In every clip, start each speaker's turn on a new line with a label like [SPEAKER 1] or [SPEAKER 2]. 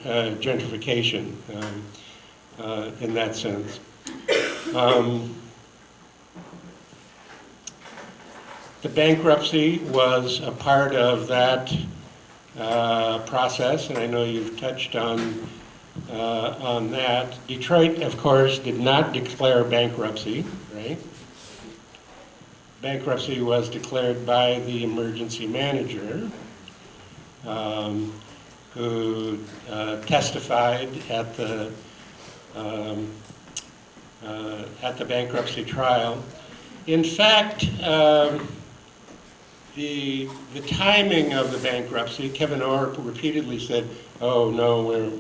[SPEAKER 1] gentrification in that sense. The bankruptcy was a part of that process, and I know you've touched on that. Detroit, of course, did not declare bankruptcy, right? Bankruptcy was declared by the emergency manager, who testified at the bankruptcy trial. In fact, the timing of the bankruptcy, Kevin Orr repeatedly said, "Oh no,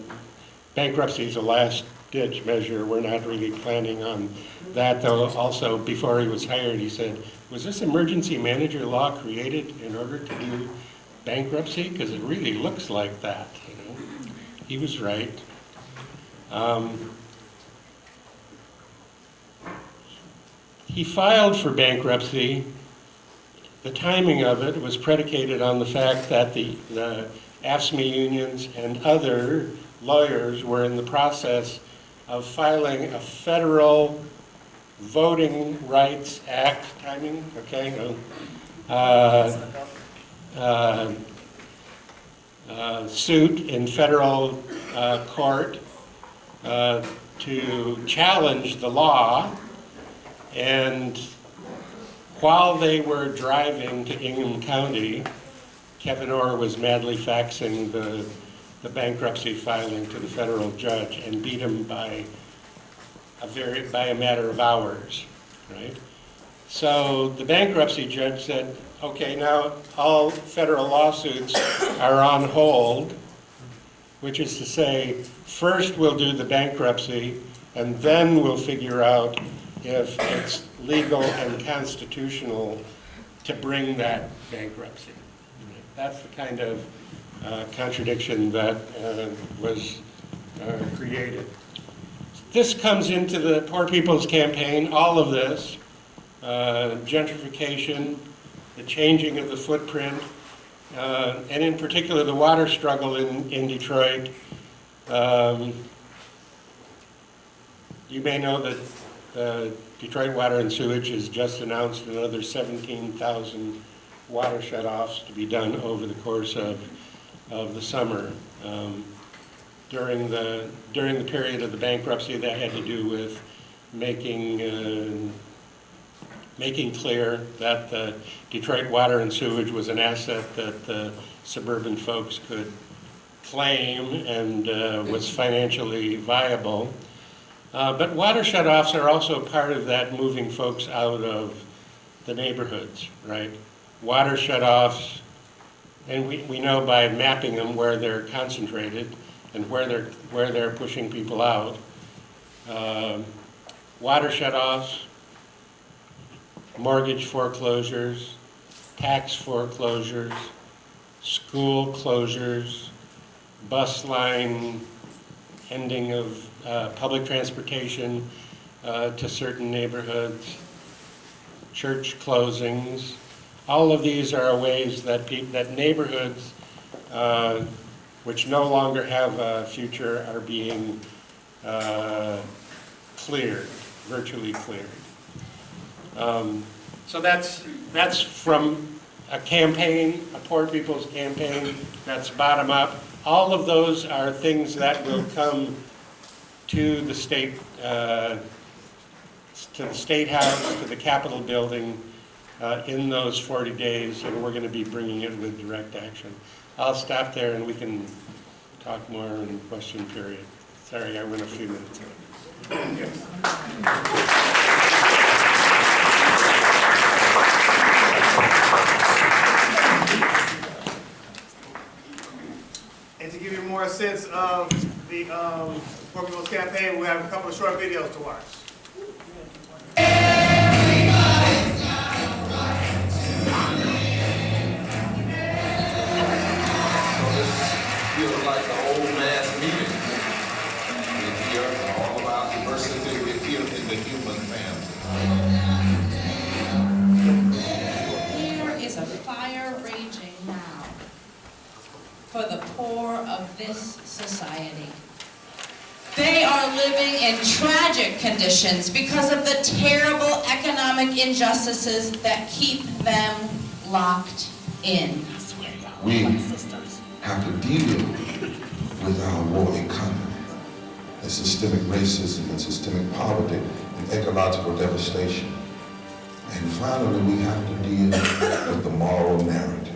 [SPEAKER 1] bankruptcy is a last-ditch measure. We're not really planning on that." Though also before he was hired, he said, "Was this emergency manager law created in order to do bankruptcy? Because it really looks like that." You know, he was right. He filed for bankruptcy. The timing of it was predicated on the fact that the AFSCME unions and other lawyers were in the process of filing a federal Voting Rights Act, timing, okay, suit in federal court to challenge the law. And while they were driving to Ingham County, Kevin Orr was madly faxing the bankruptcy filing to the federal judge and beat him by a matter of hours, right? So the bankruptcy judge said, okay, now all federal lawsuits are on hold, which is to say, first we'll do the bankruptcy and then we'll figure out if it's legal and constitutional to bring that bankruptcy. That's the kind of contradiction that was created. This comes into the Poor People's Campaign, all of this, gentrification, the changing of the footprint, and in particular the water struggle in Detroit. You may know that Detroit Water and Sewage has just announced another 17,000 water shutoffs to be done over the course of the summer. During the period of the bankruptcy, that had to do with making clear that the Detroit Water and Sewage was an asset that the suburban folks could claim and was financially viable. But water shutoffs are also part of that moving folks out of the neighborhoods, right? Water shutoffs, and we know by mapping them where they're concentrated and where they're pushing people out. Water shutoffs, mortgage foreclosures, tax foreclosures, school closures, bus line ending of public transportation to certain neighborhoods, church closings. All of these are ways that neighborhoods which no longer have a future are being cleared, virtually cleared. So that's from a campaign, a Poor People's Campaign, that's bottom up. All of those are things that will come to the state house, to the Capitol building in those 40 days, and we're going to be bringing it with direct action. I'll stop there and we can talk more in the question period. Sorry, I went a few minutes over.
[SPEAKER 2] And to give you more sense of the Poor People's Campaign, we have a couple of short videos to watch.
[SPEAKER 3] Feels like the old mass meeting in here, all about diversity in the human family.
[SPEAKER 4] There is a fire raging now for the poor of this society. They are living in tragic conditions because of the terrible economic injustices that keep them locked in.
[SPEAKER 3] We have to deal with our war economy, and systemic racism and systemic poverty and ecological devastation. And finally, we have to deal with the moral narrative.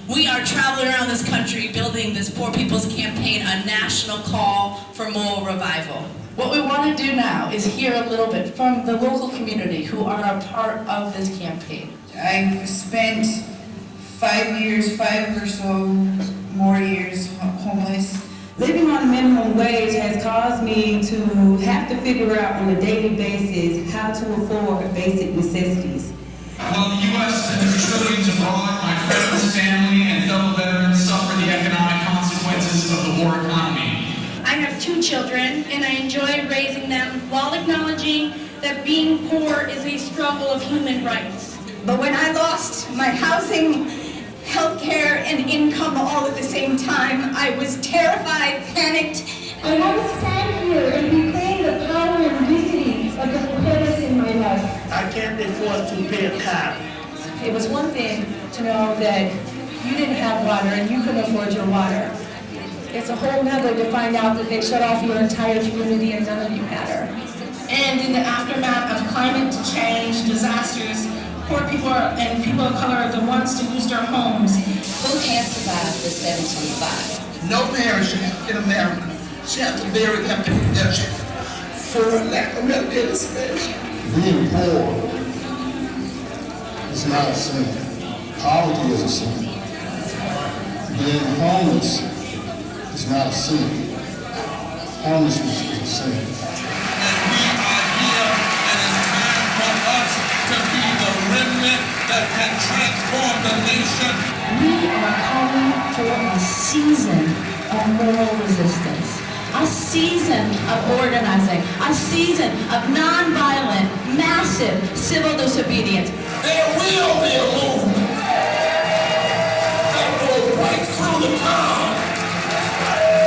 [SPEAKER 5] We are traveling around this country building this Poor People's Campaign, a national call for moral revival.
[SPEAKER 6] What we want to do now is hear a little bit from the local community who are a part of this campaign.
[SPEAKER 7] I've spent 5 or so more years homeless.
[SPEAKER 8] Living on minimum wage has caused me to have to figure out on a daily basis how to afford basic necessities.
[SPEAKER 9] While the U.S. sends trillions abroad, my friends, family, and fellow veterans suffer the economic consequences of the war economy.
[SPEAKER 10] I have 2 children, and I enjoy raising them while acknowledging that being poor is a struggle of human rights.
[SPEAKER 11] But when I lost my housing, healthcare, and income all at the same time, I was terrified, panicked.
[SPEAKER 10] I want to stand here and reclaim the power and dignity of the purpose in my life.
[SPEAKER 12] I can't afford to pay a cab.
[SPEAKER 6] It was one thing to know that you didn't have water and you couldn't afford your water. It's a whole nother to find out that they shut off your entire community and none of you matter.
[SPEAKER 5] And in the aftermath of climate change disasters, poor people and people of color are the ones to lose their homes.
[SPEAKER 4] Who can't survive the 725?
[SPEAKER 12] No parish in America shall be buried after death for lack of medical assistance.
[SPEAKER 13] Being poor is not a sin. Poverty is a sin. Being homeless is not a sin. Homelessness is a sin.
[SPEAKER 9] And we are here, and it's time for us to be the remnant that can transform the nation.
[SPEAKER 6] We are calling for a season of moral resistance, a season of organizing, a season of nonviolent, massive civil disobedience.
[SPEAKER 12] There will be a movement that will break through the town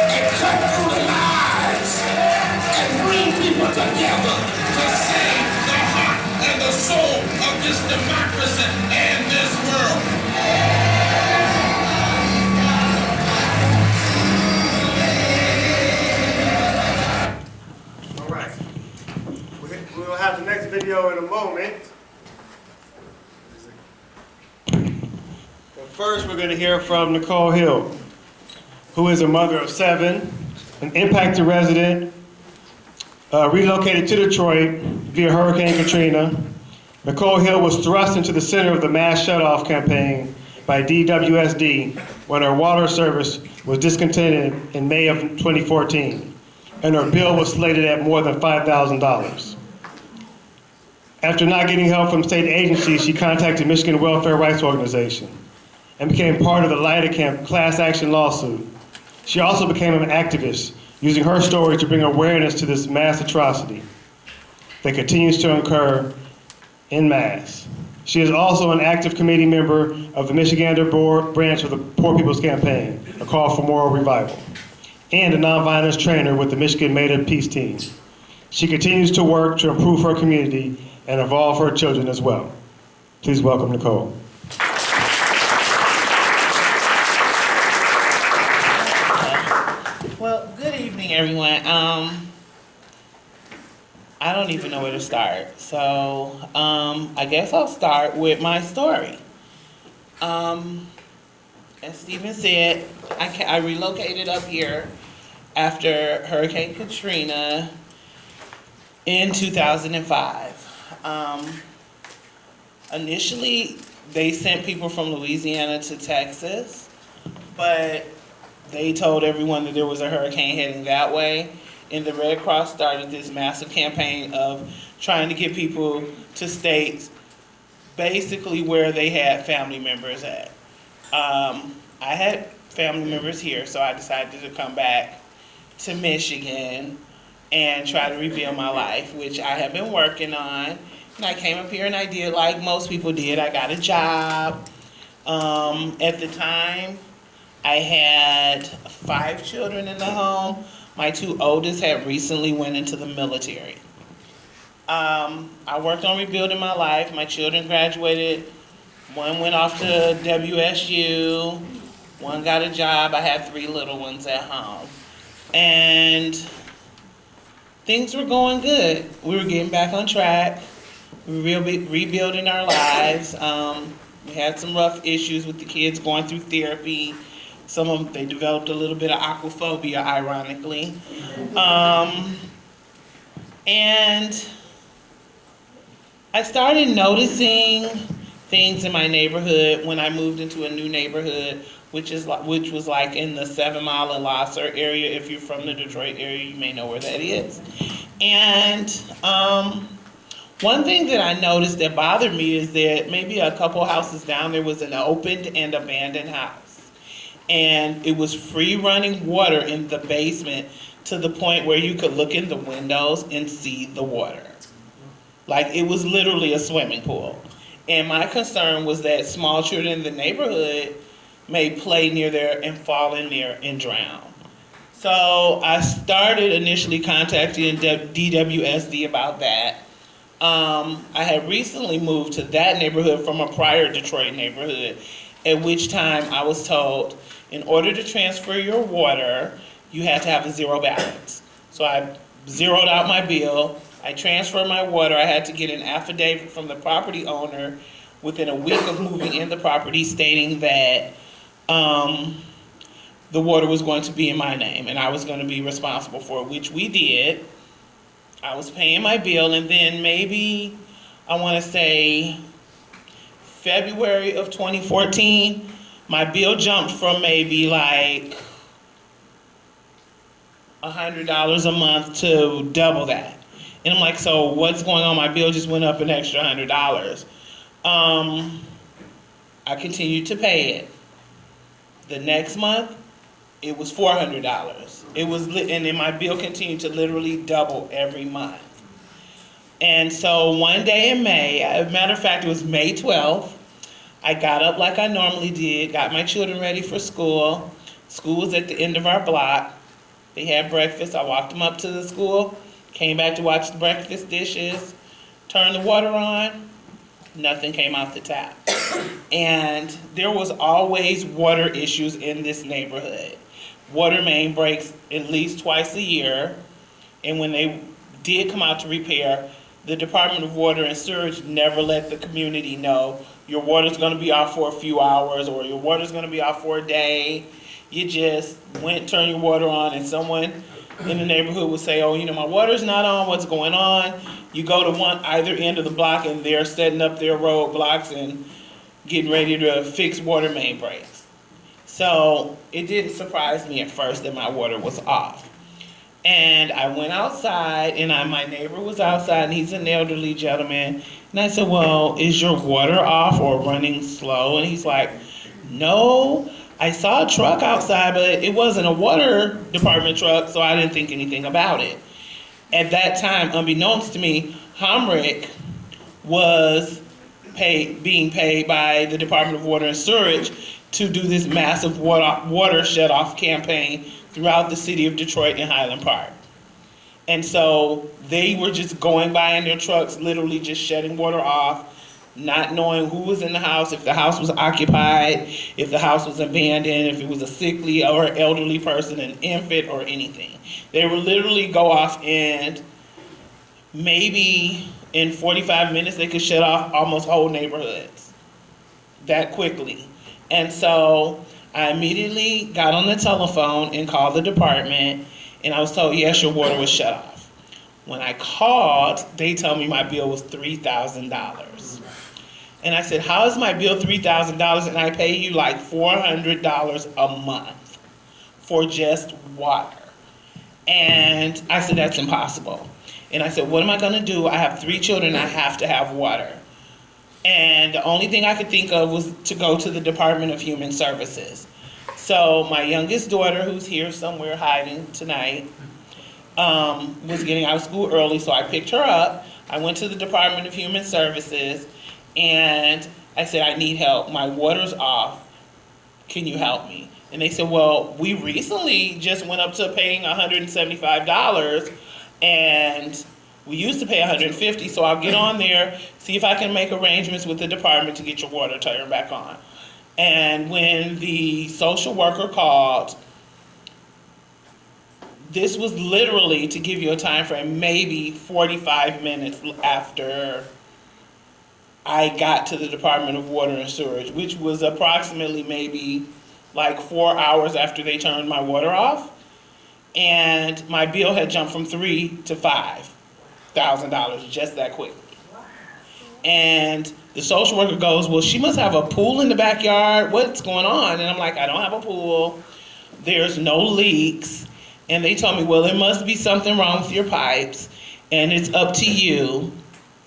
[SPEAKER 12] and cut through the lies and bring people together
[SPEAKER 9] To save the heart and the soul of this democracy and this world.
[SPEAKER 2] All right. We'll have the next video in a moment. But first, we're going to hear from Nicole Hill, who is a mother of 7, an impacted resident, relocated to Detroit via Hurricane Katrina. Nicole Hill was thrust into the center of the mass shutoff campaign by DWSD when her water service was discontinued in May of 2014, and her bill was slated at more than $5,000. After not getting help from state agencies, she contacted Michigan Welfare Rights Organization and became part of the LIDA class action lawsuit. She also became an activist, using her story to bring awareness to this mass atrocity that continues to occur en masse. She is also an active committee member of the Michigander Board branch of the Poor People's Campaign, a call for moral revival, and a nonviolence trainer with the Michigan Made of Peace team. She continues to work to improve her community and involve her children as well. Please welcome Nicole.
[SPEAKER 14] Well, good evening, everyone. I don't even know where to start. So I guess I'll start with my story. As Stephen said, I relocated up here after Hurricane Katrina in 2005. Initially, they sent people from Louisiana to Texas, but they told everyone that there was a hurricane heading that way. And the Red Cross started this massive campaign of trying to get people to states basically where they had family members at. I had family members here, so I decided to come back to Michigan and try to rebuild my life, which I have been working on. And I came up here and I did like most people did. I got a job. At the time, I had 5 children in the home. My 2 oldest had recently went into the military. I worked on rebuilding my life. My children graduated. One went off to WSU. One got a job. I had 3 little ones at home. And things were going good. We were getting back on track. We were rebuilding our lives. We had some rough issues with the kids going through therapy. Some of them, they developed a little bit of aquaphobia, ironically. And I started noticing things in my neighborhood when I moved into a new neighborhood, which was like in the 7 Mile and Lasser area. If you're from the Detroit area, you may know where that is. And one thing that I noticed that bothered me is that maybe a couple houses down there was an opened and abandoned house. And it was free running water in the basement to the point where you could look in the windows and see the water. Like it was literally a swimming pool. And my concern was that small children in the neighborhood may play near there and fall in there and drown. So I started initially contacting DWSD about that. I had recently moved to that neighborhood from a prior Detroit neighborhood, at which time I was told, in order to transfer your water, you had to have a zero balance. So I zeroed out my bill. I transferred my water. I had to get an affidavit from the property owner within a week of moving in the property stating that the water was going to be in my name and I was going to be responsible for it, which we did. I was paying my bill, and then maybe, I want to say, February of 2014, my bill jumped from maybe like $100 a month to double that. And I'm like, so what's going on? My bill just went up an extra $100. I continued to pay it. The next month, it was $400. And then my bill continued to literally double every month. And so one day in May, as a matter of fact, it was May 12th, I got up like I normally did, got my children ready for school. School was at the end of our block. They had breakfast. I walked them up to the school, came back to watch the breakfast dishes, turned the water on, nothing came out the tap. And there was always water issues in this neighborhood. Water main breaks at least twice a year, and when they did come out to repair, the Department of Water and Sewerage never let the community know your water's gonna be off for a few hours or your water's gonna be off for a day. You just went, turn your water on, and someone in the neighborhood would say, oh, you know, my water's not on, what's going on? You go to either end of the block and they're setting up their roadblocks and getting ready to fix water main breaks. So it didn't surprise me at first that my water was off. And I went outside, and my neighbor was outside, and he's an elderly gentleman. And I said, well, is your water off or running slow? And he's like, no, I saw a truck outside, but it wasn't a water department truck, so I didn't think anything about it. At that time, unbeknownst to me, Homrick was being paid by the Department of Water and Sewerage to do this massive water shut-off campaign throughout the city of Detroit and Highland Park. And so they were just going by in their trucks, literally just shutting water off, not knowing who was in the house, if the house was occupied, if the house was abandoned, if it was a sickly or elderly person, an infant, or anything. They would literally go off, and maybe in 45 minutes they could shut off almost whole neighborhoods that quickly. And so I immediately got on the telephone and called the department, and I was told, yes, your water was shut off. When I called, they told me my bill was $3,000. And I said, how is my bill $3,000 and I pay you like $400 a month for just water? And I said, that's impossible. And I said, what am I gonna do? I have 3 children, I have to have water. And the only thing I could think of was to go to the Department of Human Services. So my youngest daughter, who's here somewhere hiding tonight, was getting out of school early, so I picked her up. I went to the Department of Human Services, and I said, I need help. My water's off. Can you help me? And they said, well, we recently just went up to paying $175, and we used to pay $150, so I'll get on there, see if I can make arrangements with the department to get your water turned back on. And when the social worker called, this was literally, to give you a time frame, maybe 45 minutes after I got to the Department of Water and Sewerage, which was approximately maybe like 4 hours after they turned my water off. And my bill had jumped from $3,000 to $5,000 just that quickly. And the social worker goes, well, she must have a pool in the backyard. What's going on? And I'm like, I don't have a pool. There's no leaks. And they told me, well, there must be something wrong with your pipes, and it's up to you,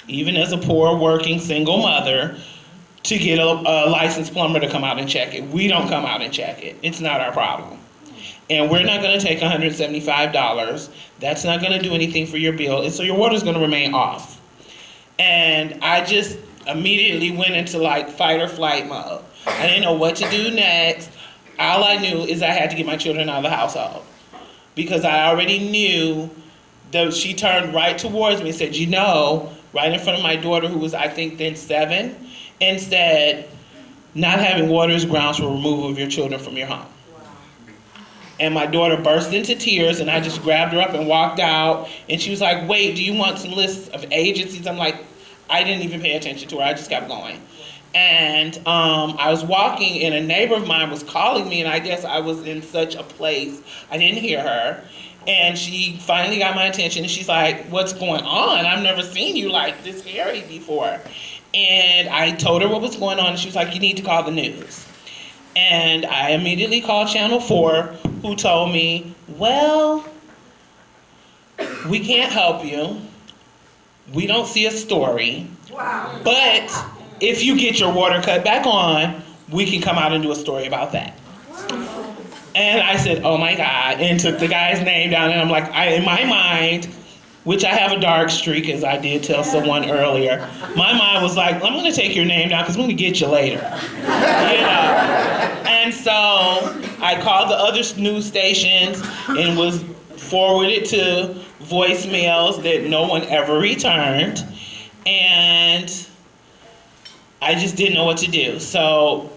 [SPEAKER 14] even as a poor working single mother, to get a licensed plumber to come out and check it. We don't come out and check it. It's not our problem. And we're not gonna take $175. That's not gonna do anything for your bill, and so your water's gonna remain off. And I just immediately went into like fight or flight mode. I didn't know what to do next. All I knew is I had to get my children out of the household, because I already knew that she turned right towards me and said, you know, right in front of my daughter, who was I think then 7, and said, not having water is grounds for removal of your children from your home. And my daughter burst into tears, and I just grabbed her up and walked out. And she was like, wait, do you want some lists of agencies? I'm like, I didn't even pay attention to her. I just kept going. And I was walking, and a neighbor of mine was calling me, and I guess I was in such a place, I didn't hear her. And she finally got my attention, and she's like, what's going on? I've never seen you like this hairy before. And I told her what was going on, and she was like, you need to call the news. And I immediately called Channel 4, who told me, well, we can't help you. We don't see a story. Wow. But if you get your water cut back on, we can come out and do a story about that. And I said, oh my God, and took the guy's name down, and I'm like, in my mind, which I have a dark streak, as I did tell someone earlier, my mind was like, I'm gonna take your name down because I'm gonna get you later, you know? And so I called the other news stations and was forwarded to voicemails that no one ever returned. And I just didn't know what to do. So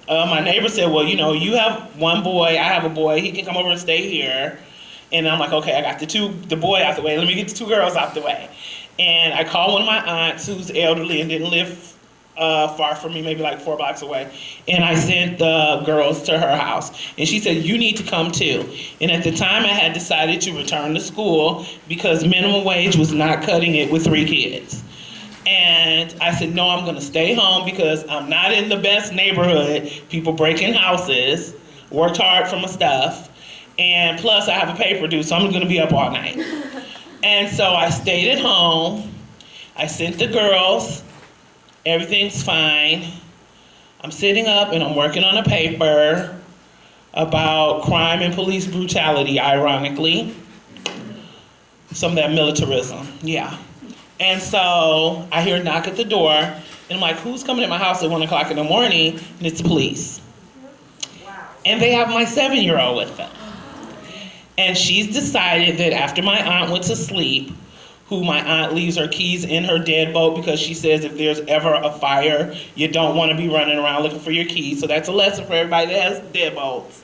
[SPEAKER 14] my neighbor said, well, you know, you have one boy, I have a boy, he can come over and stay here. And I'm like, okay, I got the boy out the way, let me get the 2 girls out the way. And I called one of my aunts who's elderly and didn't live far from me, maybe like 4 blocks away. And I sent the girls to her house. And she said, you need to come too. And at the time I had decided to return to school because minimum wage was not cutting it with 3 kids. And I said, no, I'm gonna stay home because I'm not in the best neighborhood. People breaking houses, worked hard for my stuff. And plus I have a paper due, so I'm gonna be up all night. And so I stayed at home. I sent the girls. Everything's fine. I'm sitting up and I'm working on a paper about crime and police brutality, ironically. Some of that militarism, yeah. And so I hear a knock at the door, and I'm like, who's coming at my house at 1 o'clock in the morning? And it's the police. Wow. And they have my 7-year-old with them. And she's decided that after my aunt went to sleep, who my aunt leaves her keys in her deadbolt because she says if there's ever a fire, you don't want to be running around looking for your keys. So that's a lesson for everybody that has deadbolts.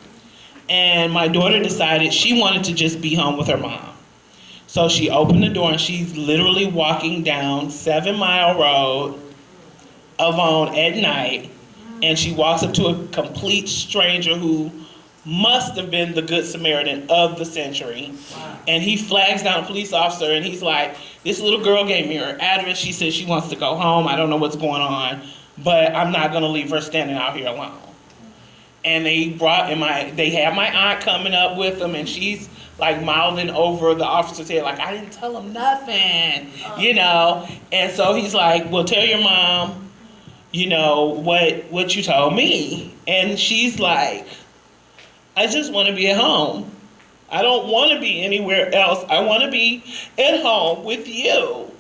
[SPEAKER 14] And my daughter decided she wanted to just be home with her mom. So she opened the door and she's literally walking down 7 Mile Road, alone at night, and she walks up to a complete stranger who must have been the Good Samaritan of the century. Wow. And he flags down a police officer and he's like, this little girl gave me her address. She says she wants to go home. I don't know what's going on, but I'm not gonna leave her standing out here alone. And they had my aunt coming up with them, and she's like mouthing over the officer's head, like, I didn't tell him nothing, you know? And so he's like, well, tell your mom, you know, what you told me. And she's like, I just want to be at home. I don't want to be anywhere else. I want to be at home with you.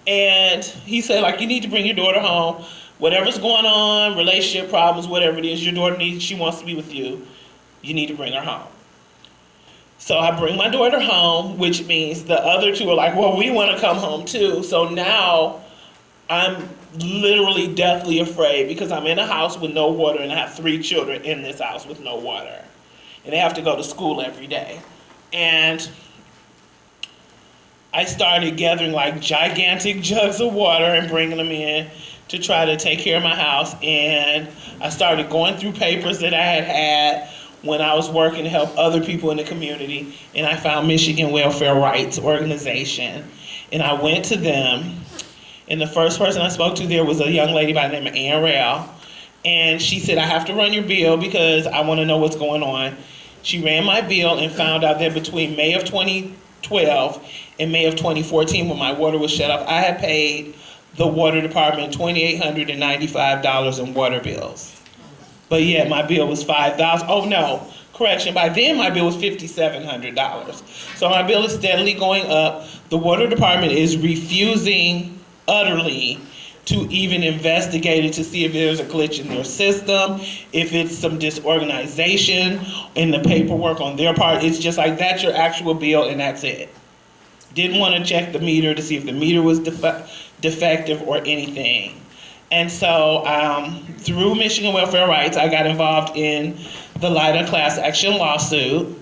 [SPEAKER 14] And he said, like, you need to bring your daughter home. Whatever's going on, relationship problems, whatever it is, your daughter needs, she wants to be with you. you need to bring her home. So I bring my daughter home, which means the other two are like, well, we want to come home too. So now I'm literally deathly afraid because I'm in a house with no water and I have 3 children in this house with no water. And they have to go to school every day. And I started gathering like gigantic jugs of water and bringing them in to try to take care of my house. And I started going through papers that I had when I was working to help other people in the community. And I found Michigan Welfare Rights Organization. And I went to them. And the first person I spoke to there was a young lady by the name of Ann Rao. And she said, I have to run your bill because I want to know what's going on. She ran my bill and found out that between May of 2012 and May of 2014, when my water was shut off, I had paid the water department $2,895 in water bills. But yet my bill was $5,000. Oh no, correction, by then my bill was $5,700. So my bill is steadily going up. The water department is refusing utterly to even investigate it to see if there's a glitch in their system, if it's some disorganization in the paperwork on their part. It's just like, that's your actual bill and that's it. Didn't want to check the meter to see if the meter was defective or anything. And so through Michigan Welfare Rights, I got involved in the LIDA class action lawsuit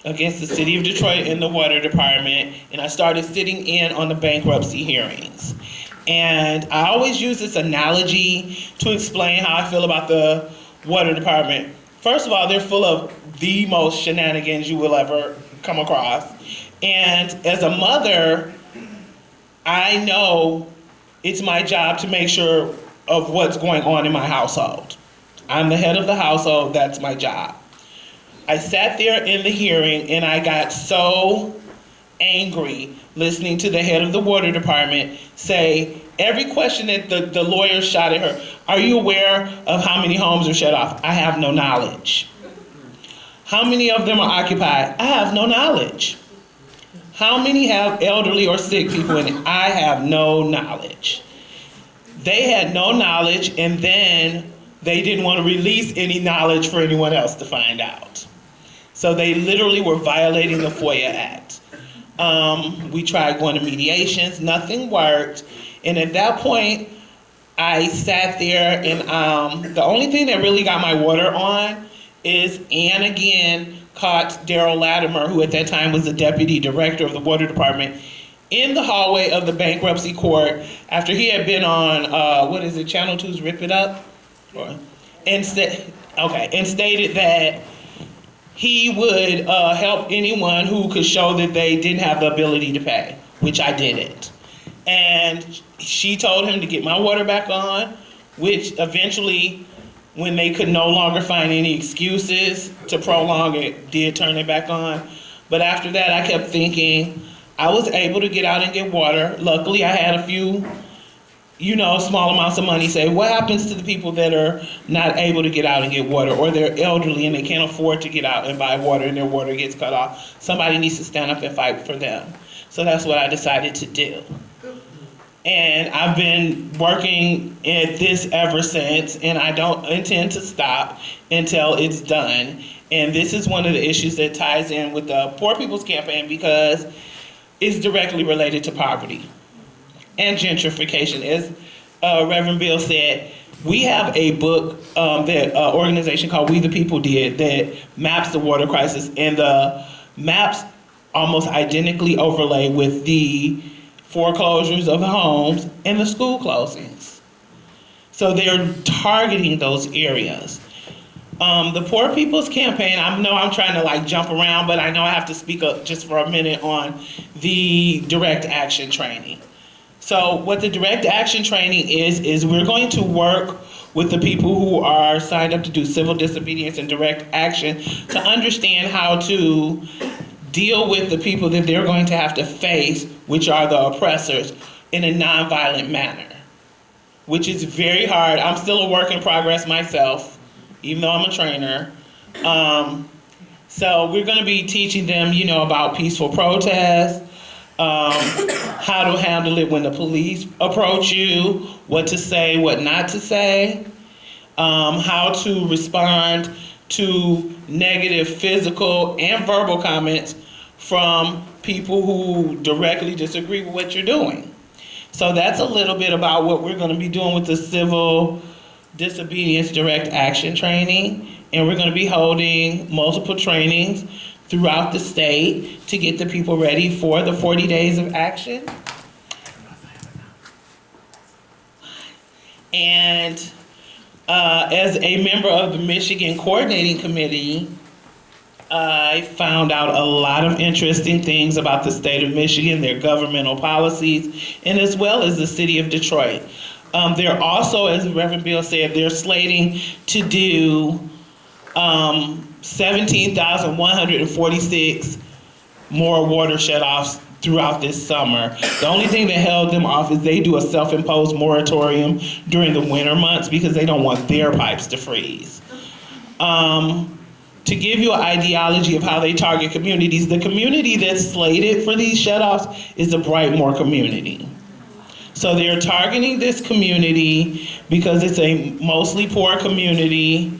[SPEAKER 14] against the city of Detroit and the water department. And I started sitting in on the bankruptcy hearings. And I always use this analogy to explain how I feel about the water department. First of all, they're full of the most shenanigans you will ever come across. And as a mother, I know it's my job to make sure of what's going on in my household. I'm the head of the household, that's my job. I sat there in the hearing and I got so angry listening to the head of the water department say, every question that the lawyer shot at her, are you aware of how many homes are shut off? I have no knowledge. How many of them are occupied? I have no knowledge. How many have elderly or sick people in it? I have no knowledge. They had no knowledge, and then they didn't want to release any knowledge for anyone else to find out. So they literally were violating the FOIA Act. We tried going to mediations, nothing worked. And at that point, I sat there and the only thing that really got my water on is Ann again caught Daryl Latimer, who at that time was the deputy director of the water department, in the hallway of the bankruptcy court after he had been on, Channel 2's Rip It Up? And stated that he would help anyone who could show that they didn't have the ability to pay, which I didn't. And she told him to get my water back on, which eventually, when they could no longer find any excuses to prolong it, did turn it back on. But after that, I kept thinking, I was able to get out and get water. Luckily, I had a few, small amounts of money. Say, what happens to the people that are not able to get out and get water, or they're elderly and they can't afford to get out and buy water and their water gets cut off? Somebody needs to stand up and fight for them. So that's what I decided to do. And I've been working at this ever since, and I don't intend to stop until it's done. And this is one of the issues that ties in with the Poor People's Campaign because it's directly related to poverty and gentrification. As Reverend Bill said, we have a book that an organization called We the People did that maps the water crisis, and the maps almost identically overlay with the foreclosures of homes and the school closings. So they're targeting those areas. The Poor People's Campaign, I know I'm trying to jump around, but I know I have to speak up just for a minute on the direct action training. So what the direct action training is we're going to work with the people who are signed up to do civil disobedience and direct action to understand how to deal with the people that they're going to have to face, which are the oppressors, in a nonviolent manner, which is very hard. I'm still a work in progress myself, even though I'm a trainer. So we're going to be teaching them, about peaceful protest, how to handle it when the police approach you, what to say, what not to say, how to respond to negative physical and verbal comments from people who directly disagree with what you're doing. So that's a little bit about what we're going to be doing with the Civil Disobedience Direct Action Training. And we're going to be holding multiple trainings throughout the state to get the people ready for the 40 days of action. And as a member of the Michigan Coordinating Committee, I found out a lot of interesting things about the state of Michigan, their governmental policies, and as well as the city of Detroit. They're also, as Reverend Bill said, they're slating to do 17,146 more water shutoffs throughout this summer. The only thing that held them off is they do a self-imposed moratorium during the winter months because they don't want their pipes to freeze. To give you an ideology of how they target communities, the community that's slated for these shutoffs is the Brightmoor community. So they're targeting this community because it's a mostly poor community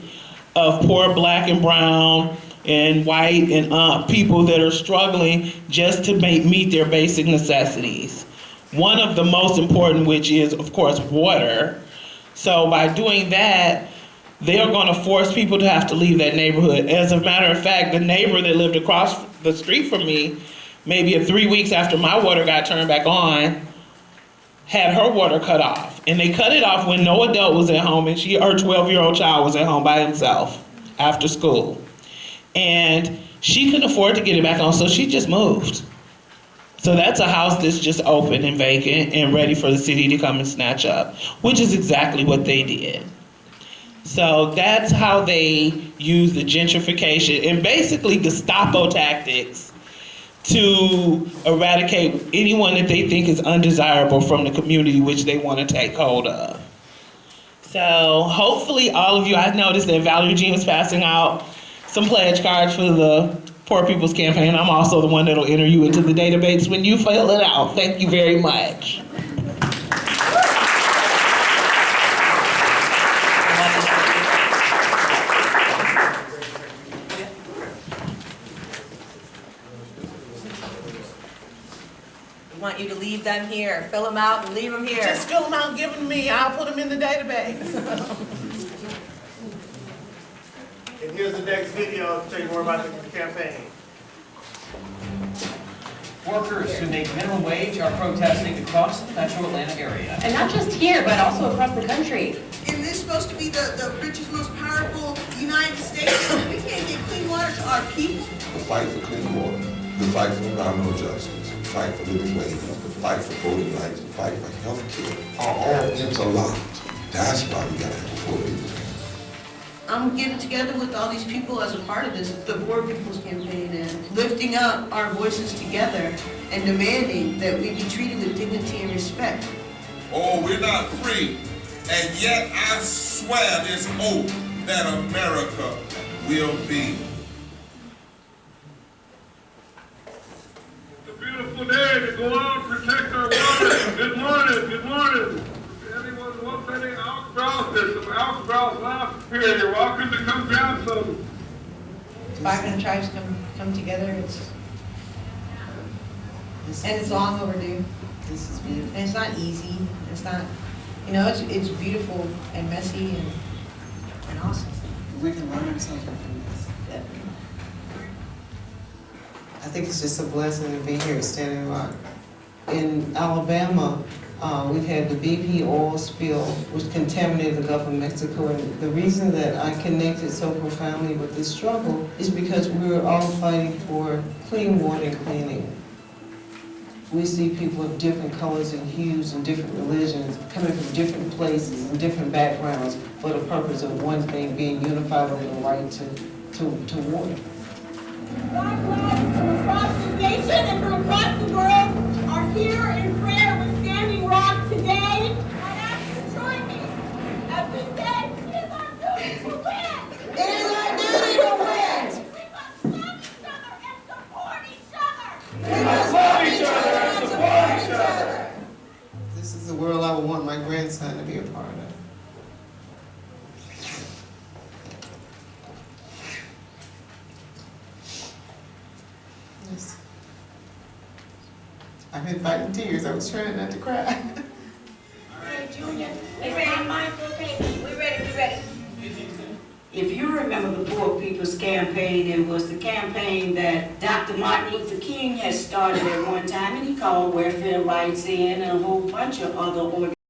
[SPEAKER 14] of poor Black and brown and white and people that are struggling just to meet their basic necessities. One of the most important, which is, of course, water. So by doing that, they are going to force people to have to leave that neighborhood. As a matter of fact, the neighbor that lived across the street from me, maybe 3 weeks after my water got turned back on, had her water cut off. And they cut it off when no adult was at home and her 12-year-old child was at home by himself after school. And she couldn't afford to get it back on, so she just moved. So that's a house that's just open and vacant and ready for the city to come and snatch up, which is exactly what they did. So that's how they use the gentrification and basically Gestapo tactics to eradicate anyone that they think is undesirable from the community which they want to take hold of. So hopefully all of you, I noticed that Valerie Jean was passing out some pledge cards for the Poor People's Campaign. I'm also the one that'll enter you into the database when you fill it out. Thank you very much.
[SPEAKER 15] We want you to leave them here. Fill them out and leave them here.
[SPEAKER 14] Just fill them out, give them to me. I'll put them in the database.
[SPEAKER 2] And here's the next video to tell you more about the campaign.
[SPEAKER 16] Workers who make minimum wage are protesting across the metro Atlanta area.
[SPEAKER 17] And not just here, but also across the country.
[SPEAKER 18] And this is supposed to be the richest, most powerful United States. We can't get clean water to our people.
[SPEAKER 3] The fight for clean water, the fight for environmental justice, the fight for living wages, the fight for voting rights, the fight for health care are all interlocked. That's why we gotta have a Poor People's Campaign.
[SPEAKER 18] I'm getting together with all these people as a part of this, the Poor People's Campaign, and lifting up our voices together and demanding that we be treated with dignity and respect.
[SPEAKER 9] Oh, we're not free, and yet I swear this oath that America will be.
[SPEAKER 19] It's a beautiful day to go out and protect our water. Good morning, good morning. Anyone wants any algebra? There's some algebra left here. You're welcome to come grab some.
[SPEAKER 20] 500 tribes come together. And it's long overdue. This is beautiful. And it's not easy. It's not, it's beautiful and messy and awesome.
[SPEAKER 21] We can learn something from this. I think it's just a blessing to be here at Standing Rock. In Alabama, we've had the BP oil spill, which contaminated the Gulf of Mexico. And the reason that I connected so profoundly with this struggle is because we're all fighting for clean water and cleaning. We see people of different colors and hues and different religions coming from different places and different backgrounds for the purpose of one thing, being unified over the right to water.
[SPEAKER 11] Black lives from across the nation and from across the world are here in prayer with Standing Rock today. I ask you to join me as we say, it is our duty to win. It is our duty to win. We must love each other and support each other.
[SPEAKER 21] This is the world I would want my grandson to be a part of. I've been fighting tears. I was trying not to cry.
[SPEAKER 11] Hey, Junior, it's not mindful payment. We ready.
[SPEAKER 1] If you remember the Poor People's Campaign, it was the campaign that Dr. Martin Luther King had started at one time, and he called welfare rights in and a whole bunch of other organizations.